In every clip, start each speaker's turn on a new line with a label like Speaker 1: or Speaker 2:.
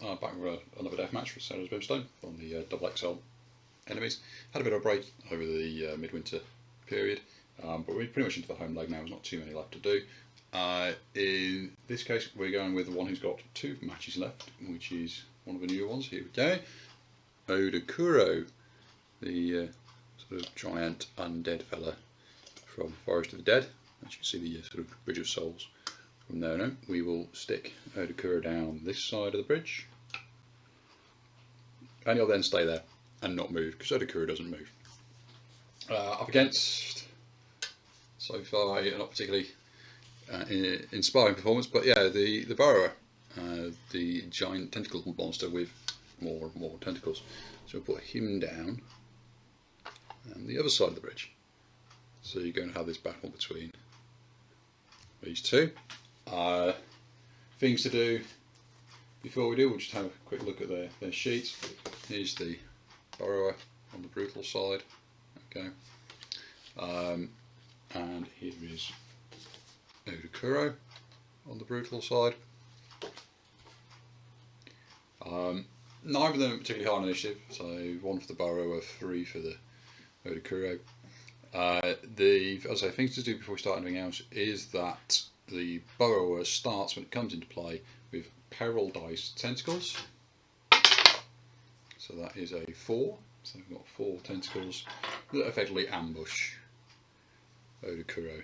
Speaker 1: Back with another deathmatch for SoB Brimstone on the XXL enemies. Had a bit of a break over the midwinter period, but we're pretty much into the home leg now. There's not too many left to do. In this case, we're going with the one who's got 2 matches left, which is one of the newer ones. Here we go. Odo Kuro, the sort of giant undead fella from Forest of the Dead. As you can see, the sort of Bridge of Souls from there. No, we will stick Odo Kuro down this side of the bridge, and he'll then stay there and not move because Odo Kuro doesn't move. Up against, so far, not particularly inspiring performance, but yeah, the Burrower, the giant tentacle monster with more and more tentacles. So we'll put him down and the other side of the bridge. So you're going to have this battle between these two. Things to do before we do, we'll just have a quick look at their sheets. Here's the Burrower on the brutal side. Okay. And here is Odo Kuro on the brutal side. Neither of them are particularly high on initiative, so 1 for the Burrower, 3 for the Odo Kuro. As I say, things to do before we start anything else is that the Burrower starts, when it comes into play, with peril dice tentacles. So that is a 4. So we've got 4 tentacles that effectively ambush Odo Kuro,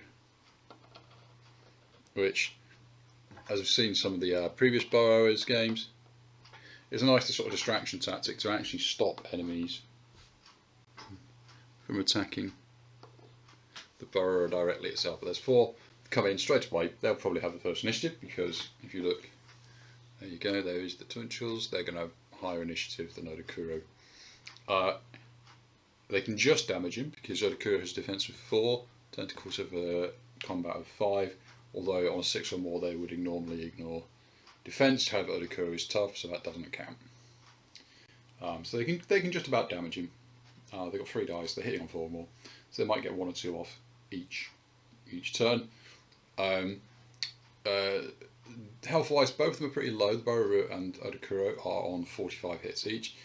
Speaker 1: which, as we've seen some of the previous Burrowers games, is a nice sort of distraction tactic to actually stop enemies from attacking the Burrower directly itself. But there's 4 come in straight away. They'll probably have the first initiative because if you look, there you go, there is the tentacles. They're going to have higher initiative than Odo Kuro. They can just damage him because Odo Kuro has defense of 4, tentacles have a combat of 5, although on a 6 or more they would normally ignore defense. However, Odo Kuro is tough, so that doesn't count. So they can just about damage him. They've got 3 dice, they're hitting on 4 or more, so they might get 1 or 2 off each turn. Health wise, both of them are pretty low. The Burrower and Odo Kuro are on 45 hits each.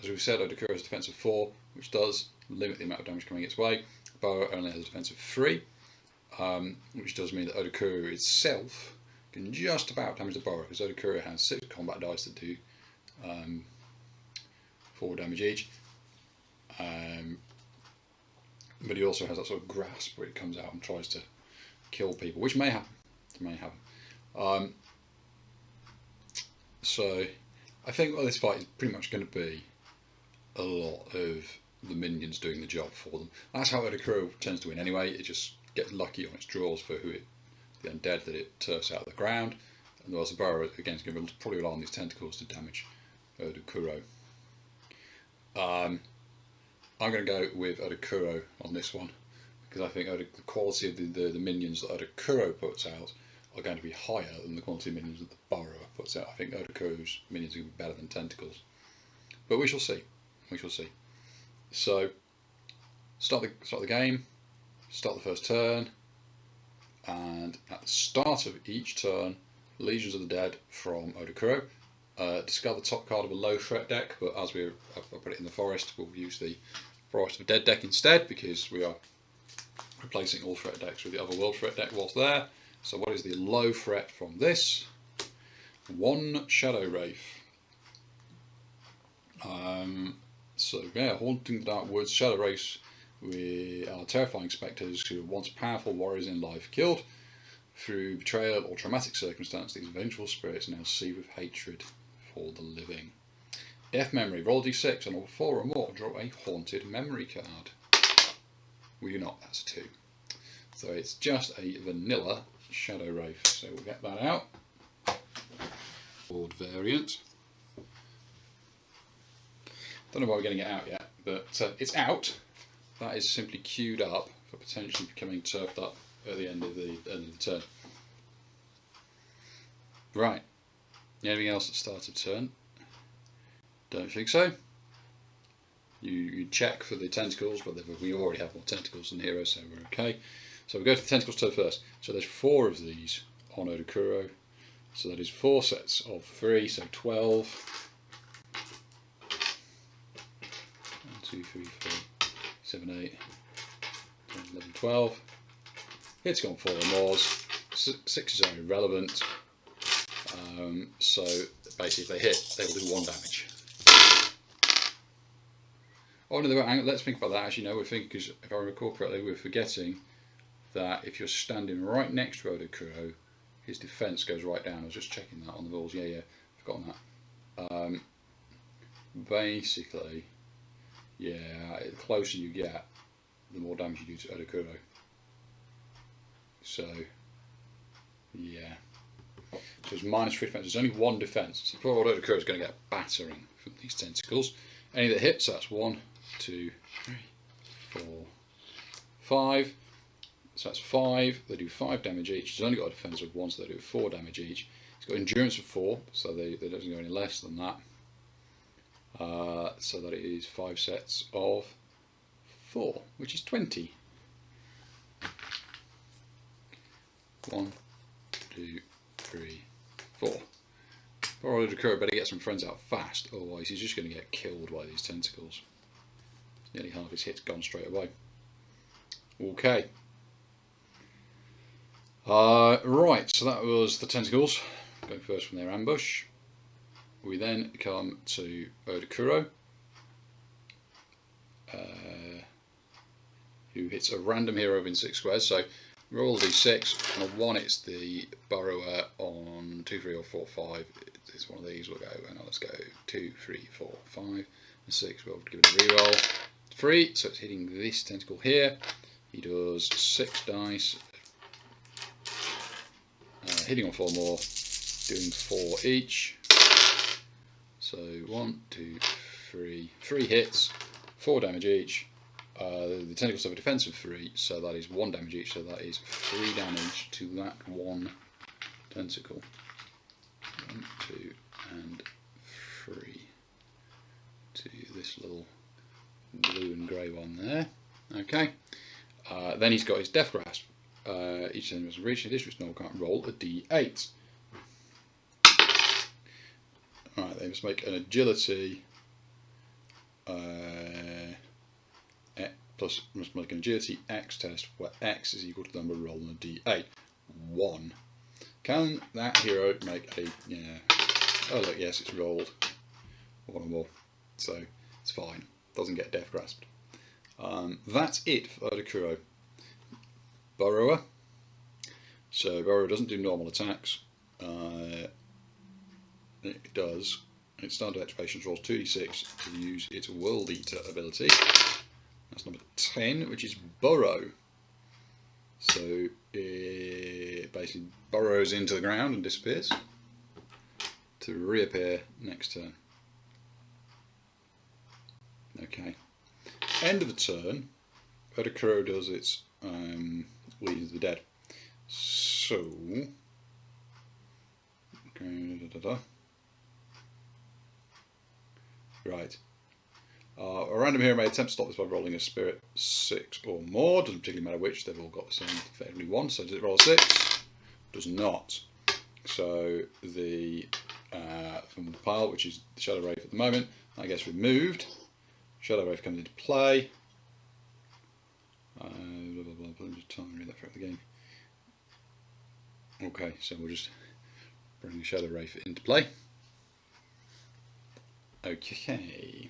Speaker 1: As we've said, Odo Kuro has a defense of 4, which does limit the amount of damage coming its way. Burrower only has a defense of 3, which does mean that Odo Kuro itself can just about damage the Burrower, because Odo Kuro has 6 combat dice that do 4 damage each. But he also has that sort of grasp where it comes out and tries to kill people, which may happen. So I think this fight is pretty much going to be a lot of the minions doing the job for them. That's how Odo Kuro tends to win anyway. It just gets lucky on its draws for the undead that it turfs out of the ground, and whereas the Burrower again is going to probably rely on these tentacles to damage Odo Kuro. I'm going to go with Odo Kuro on this one because I think the quality of the minions that Odo Kuro puts out are going to be higher than the quality of minions that the Burrower puts out. I think Odo Kuro's minions are going to be better than tentacles, but we shall see. We shall see. So start the game, start the first turn, and at the start of each turn, Legions of the Dead from Odo Kuro. Discard the top card of a low threat deck, but as I put it in the forest, we'll use the Forest of the Dead deck instead because we are replacing all threat decks with the other world threat deck whilst there. So what is the low threat from this? 1 Shadow Wraith. So yeah, Haunting the Dark Woods, Shadow Wraiths are terrifying spectres who are once powerful warriors in life killed through betrayal or traumatic circumstance. These vengeful spirits now seethe with hatred for the living. Death Memory, roll d6 and on 4 or more draw a haunted memory card. We do not, that's a 2. So it's just a vanilla Shadow Wraith. So we'll get that out. Board variant. Don't know why we're getting it out yet, but it's out. That is simply queued up for potentially becoming turfed up at the end of the turn. Right. Anything else at start of turn? Don't think so. You check for the tentacles, but we already have more tentacles than heroes, so we're okay. So we go to the tentacles turn first. So there's 4 of these on Odo Kuro. So that is 4 sets of 3, so 12. 1, 2, 3, 4, 7, 8, 10, 11, 12. Hits gone 4 or more. 6 is only irrelevant. So basically, if they hit, they will do 1 damage. Oh, no, let's think about that. Actually, no, we're thinking, because if I recall correctly, we're forgetting that if you're standing right next to Odo Kuro, his defense goes right down. I was just checking that on the rules. Yeah, forgotten that. Basically, yeah, the closer you get, the more damage you do to Odo Kuro. So, yeah. So it's minus 3 defense. There's only 1 defense. So poor Odo Kuro is going to get a battering from these tentacles. Any that hits, that's 1, 2, 3, 4, 5. So that's 5. They do 5 damage each. He's only got a defense of 1, so they do 4 damage each. He's got endurance of 4, so they doesn't go any less than that. So that is 5 sets of 4, which is 20. 1, 2, 3, 4. Poor Odo Kuro better get some friends out fast, otherwise he's just going to get killed by these tentacles. Nearly half his hits gone straight away. Okay. Right, so that was the tentacles, going first from their ambush. We then come to Odo Kuro, who hits a random hero within 6 squares. So roll d6, on a 1 it's the Burrower, on 2, 3 or 4, 5 it's one of these. We'll go, hang on, let's go 2, 3, 4, 5 and 6, we'll give it a reroll. 3, so it's hitting this tentacle here. He does 6 dice, hitting on 4 more, doing 4 each. So 1, 2, 3, 3 hits, 4 damage each. The tentacles have a defense of 3, so that is 1 damage each, so that is 3 damage to that 1 tentacle. 1, 2 and 3 to this little blue and grey one there. Okay. Then he's got his Death Grasp. Each tentacle has reached this, which normal can't roll a d8. Alright, they must make an agility plus must make an agility X test where X is equal to the number rolled on a d8. 1. Can that hero make a, yeah, oh look, yes, it's rolled 1 or more, so it's fine, doesn't get Death Grasped. That's it for Odo Kuro. Burrower. So Burrower doesn't do normal attacks. It does. Its standard activation rolls 2d6 to use its World Eater ability. That's number 10, which is Burrow. So it basically burrows into the ground and disappears to reappear next turn. Okay. End of the turn, Odo Kuro does its Lead of the Dead. So, okay, right. A random hero may attempt to stop this by rolling a spirit 6 or more. Doesn't particularly matter which, they've all got the same effectively 1. So does it roll a 6? Does not. So the from the pile, which is the Shadow Wraith at the moment, that gets removed. Shadow Wraith comes into play. Blah, blah, blah, blah. Just trying to read that throughout the game. Okay, so we'll just bring the Shadow Wraith into play. Okay,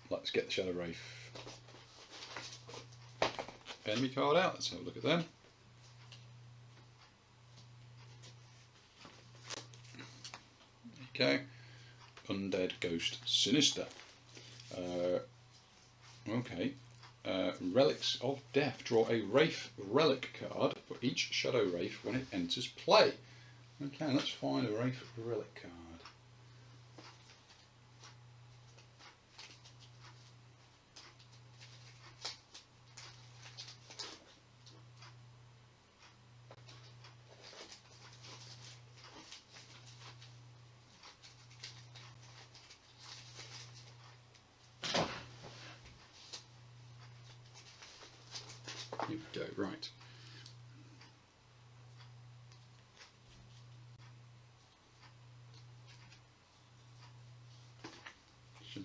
Speaker 1: let's get the Shadow Wraith enemy card out. Let's have a look at them. Okay, Undead Ghost Sinister. Okay, Relics of Death. Draw a Wraith Relic card for each Shadow Wraith when it enters play. Okay, let's find a Wraith Relic card. Here we go, right.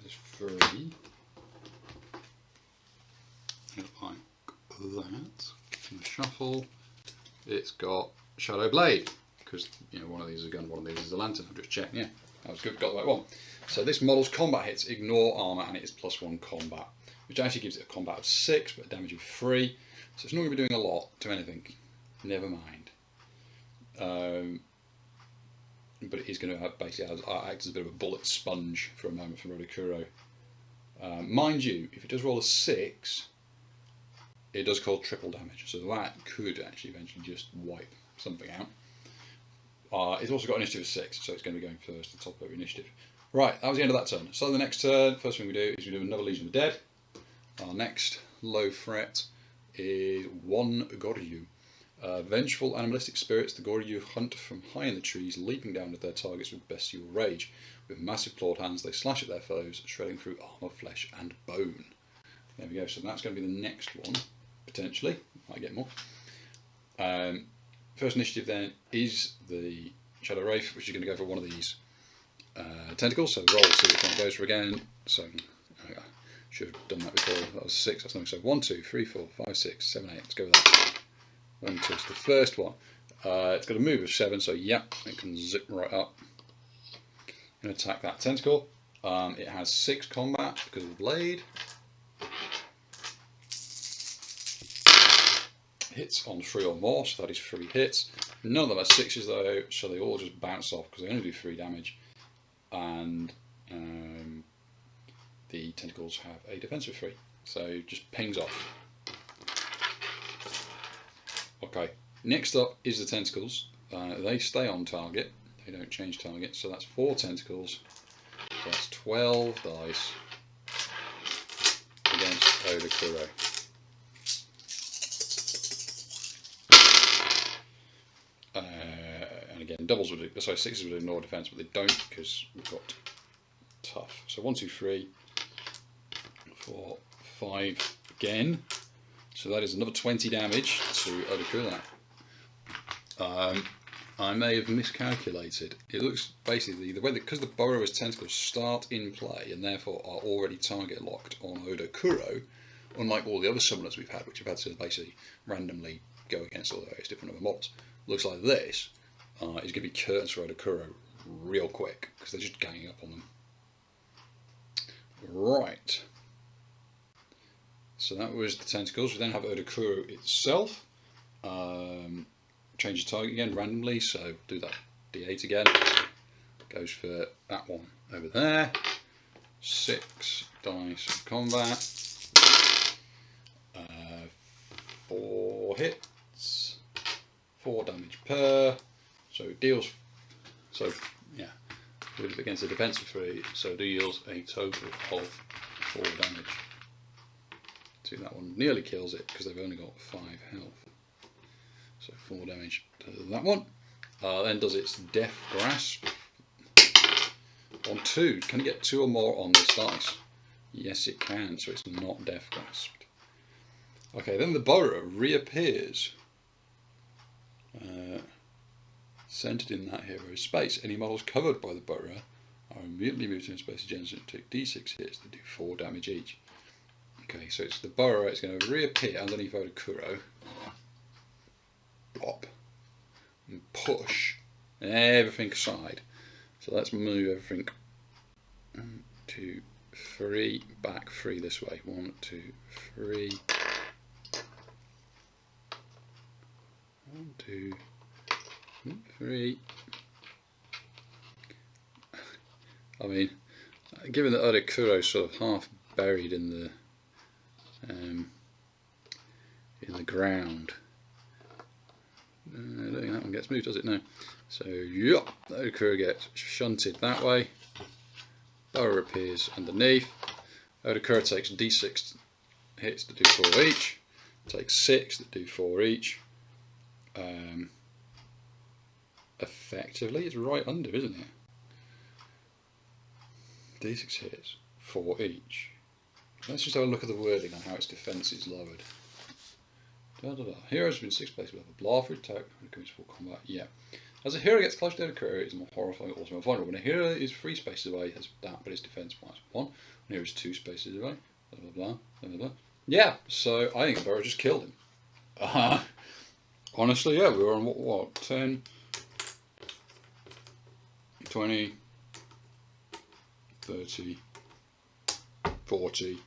Speaker 1: is free. Like that. And shuffle. It's got Shadow Blade, because you know one of these is a gun, one of these is a lantern. I'll just check. Yeah, that was good. Got the right one. So this model's combat hits ignore armor, and it is +1 combat, which actually gives it a combat of 6, but a damage of 3. So it's not going to be doing a lot to anything. Never mind. But it is going to basically act as a bit of a bullet sponge for a moment for Odo Kuro. Mind you, if it does roll a 6, it does cause triple damage, so that could actually eventually just wipe something out. It's also got initiative of 6, so it's going to be going first at the top of initiative. Right, that was the end of that turn. So the next turn, first thing we do is we do another Legion of the Dead. Our next low threat is 1 Goryu. Vengeful animalistic spirits, the Goryu hunt from high in the trees, leaping down at their targets with bestial rage. With massive clawed hands, they slash at their foes, shredding through armour, flesh and bone. There we go, so that's going to be the next one, potentially. Might get more. First initiative then is the Shadow Wraith, which is going to go for one of these tentacles, so roll, see which one it goes for again. So, I should have done that before, that was 6, that's nothing. So 1, 2, 3, 4, 5, 6, 7, 8, let's go with that. 1, 2, it's the first one. It's got a move of 7, so yeah, it can zip right up and attack that tentacle. It has 6 combat because of the blade. Hits on 3 or more, so that is 3 hits. None of them are 6s though, so they all just bounce off because they only do 3 damage. And the tentacles have a defense of 3, so just pings off. Okay, next up is the tentacles. They stay on target, they don't change target, so that's 4 tentacles, so that's 12 dice against Odo Kuro. And again, doubles would do, sorry, 6s would ignore defense, but they don't because we've got tough. So 1, 2, 3, 4, 5 again. So that is another 20 damage to Odo Kuro. I may have miscalculated. It looks basically the way that, because the Burrower's tentacles start in play and therefore are already target locked on Odo Kuro, unlike all the other summoners we've had, which have had to basically randomly go against all the various different other models. Looks like this is going to be curtains for Odo Kuro real quick because they're just ganging up on them. Right. So that was the tentacles. We then have Odo Kuro itself. Change the target again randomly, so do that D8 again. Goes for that one over there. 6 dice of combat. 4 hits. 4 damage per. So it deals. So yeah, against a defense of 3. So deals a total of 4 damage. See, that one nearly kills it because they've only got 5 health. So 4 damage to that one. Then does its Death Grasp on 2. Can it get 2 or more on this dice? Yes, it can. So it's not Death Grasped. Okay, then the Burrower reappears, centered in that hero's space. Any models covered by the Burrower are immediately moved into space adjacent and take D6 hits that do 4 damage each. Okay, so it's the Burrower. It's going to reappear underneath Odo Kuro. Plop. And push everything aside. So let's move everything 1, 2, 3, back 3 this way. 1, 2, 3. 1, 2, 3. I mean, given that Odo Kuro is sort of half buried in the ground, I don't think that one gets moved, does it? No. So, yeah, Odo Kuro gets shunted that way. Burrower appears underneath. Odo Kuro takes D6 hits that do 4 each. Takes 6 that do 4 each. Effectively, it's right under, isn't it? D6 hits, 4 each. Let's just have a look at the wording on how its defense is lowered. Hero has been 6 places above a blow for attack when it comes to full combat. Yeah. As a hero gets close to Odo Kuro, it is more horrifying, also more vulnerable. When a hero is 3 spaces away, has that, but its defense -1. When a hero is 2 spaces away, blah blah blah, blah blah blah. Yeah, so I think Burrower just killed him. Honestly, yeah, we were on what 10, 20, 30, 40.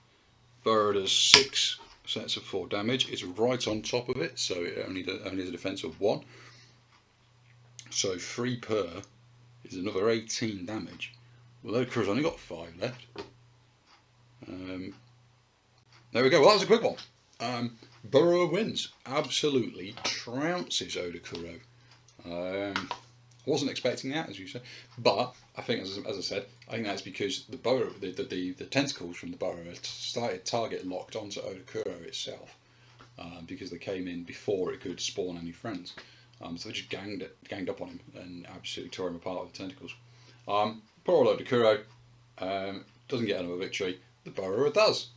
Speaker 1: Burrower does 6 sets of 4 damage. It's right on top of it, so it only has a defense of 1. So 3 per is another 18 damage. Well, Odo Kuro's only got 5 left. There we go. Well, that was a quick one. Burrower wins. Absolutely trounces Odo Kuro. Wasn't expecting that, as you said, but I think, as I said, I think that's because the Burrower, the tentacles from the Burrower started target locked onto Odo Kuro itself, because they came in before it could spawn any friends. So they just ganged up on him and absolutely tore him apart with the tentacles. Poor old Odo Kuro doesn't get another victory. The Burrower does.